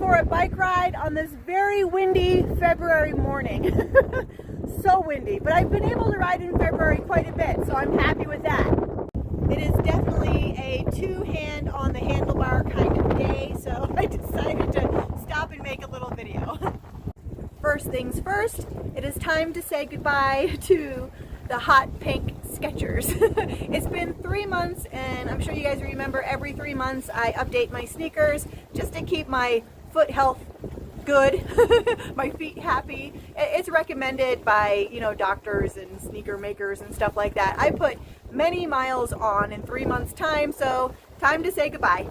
for a bike ride on this very windy February morning. So windy, but I've been able to ride in February quite a bit, so I'm happy with that. It is definitely a two-hand on the handlebar kind of day, so I decided to stop and make a little video. First things first, it is time to say goodbye to the hot pink Skechers. It's been 3 months, and I'm sure you guys remember every 3 months I update my sneakers just to keep my foot health good, my feet happy. It's recommended by, you know, doctors and sneaker makers and stuff like that. I put many miles on in 3 months time, so time to say goodbye.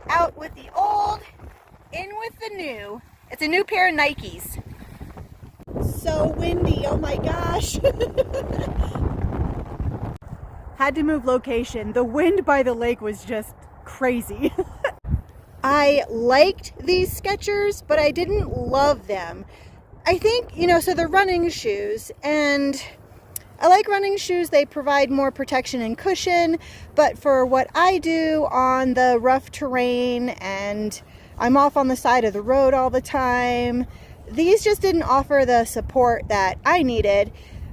Out with the old, in with the new. It's a new pair of Nikes. So windy, oh my gosh. Had to move location. The wind by the lake was just crazy. I liked these Skechers, but I didn't love them. I think, you know, so they're running shoes, and I like running shoes. They provide more protection and cushion, but for what I do on the rough terrain, and I'm off on the side of the road all the time, these just didn't offer the support that I needed.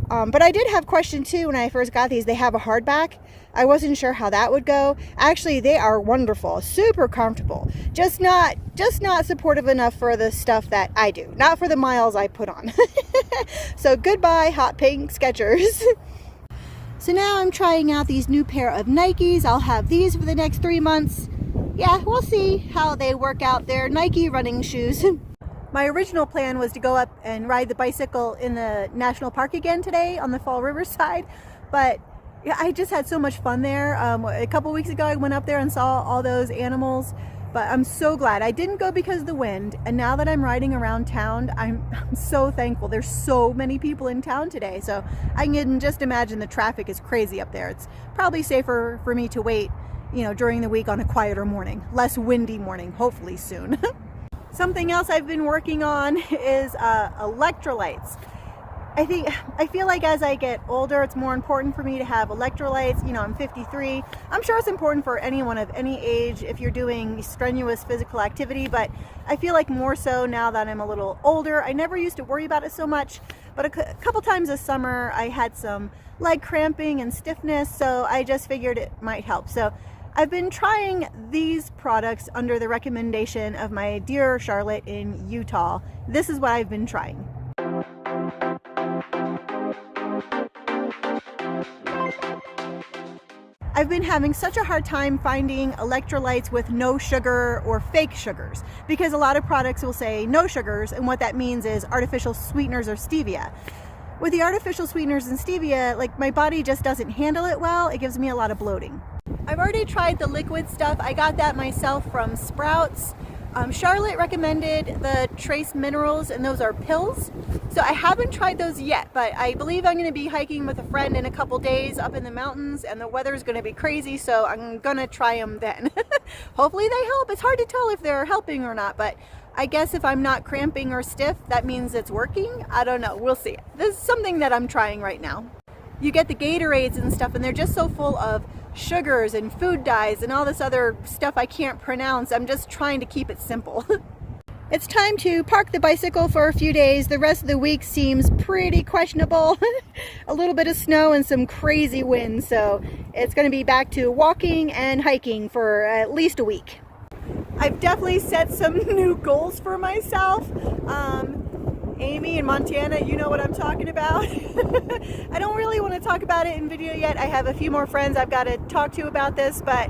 But I did have question too when I first got these. They have a hardback. I wasn't sure how that would go. Actually, they are wonderful, super comfortable. Just not supportive enough for the stuff that I do. Not for the miles I put on. So goodbye, hot pink Skechers. So now I'm trying out these new pair of Nikes. I'll have these for the next 3 months. Yeah, we'll see how they work out. They're Nike running shoes. My original plan was to go up and ride the bicycle in the national park again today on the Fall River side, but I just had so much fun there. A couple weeks ago I went up there and saw all those animals, but I'm so glad I didn't go because of the wind. And now that I'm riding around town, I'm so thankful. There's so many people in town today, so I can just imagine the traffic is crazy up there. It's probably safer for me to wait, you know, during the week on a quieter morning, less windy morning, hopefully soon. Something else I've been working on is electrolytes. I feel like as I get older, it's more important for me to have electrolytes. You know, I'm 53. I'm sure it's important for anyone of any age if you're doing strenuous physical activity, but I feel like more so now that I'm a little older. I never used to worry about it so much, but a couple times this summer I had some leg cramping and stiffness, so I just figured it might help. So I've been trying these products under the recommendation of my dear Charlotte in Utah. This is what I've been trying. I've been having such a hard time finding electrolytes with no sugar or fake sugars, because a lot of products will say no sugars, and what that means is artificial sweeteners or stevia. With the artificial sweeteners and stevia, like, my body just doesn't handle it well. It gives me a lot of bloating. I've already tried the liquid stuff. I got that myself from Sprouts. Charlotte recommended the Trace Minerals, and those are pills. So I haven't tried those yet, but I believe I'm going to be hiking with a friend in a couple days up in the mountains, and the weather's going to be crazy, so I'm going to try them then. Hopefully they help. It's hard to tell if they're helping or not, but I guess if I'm not cramping or stiff, that means it's working. I don't know. We'll see. This is something that I'm trying right now. You get the Gatorades and stuff, and they're just so full of sugars and food dyes and all this other stuff I can't pronounce. I'm just trying to keep it simple. It's time to park the bicycle for a few days. The rest of the week seems pretty questionable. A little bit of snow and some crazy wind, so it's going to be back to walking and hiking for at least a week. I've definitely set some new goals for myself. Amy in Montana, you know what I'm talking about. I don't really want to talk about it in video yet. I have a few more friends I've got to talk to about this, but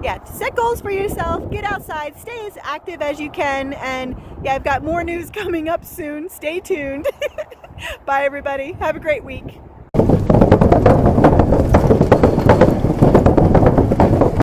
yeah, set goals for yourself, get outside, stay as active as you can, and yeah, I've got more news coming up soon. Stay tuned. Bye everybody. Have a great week.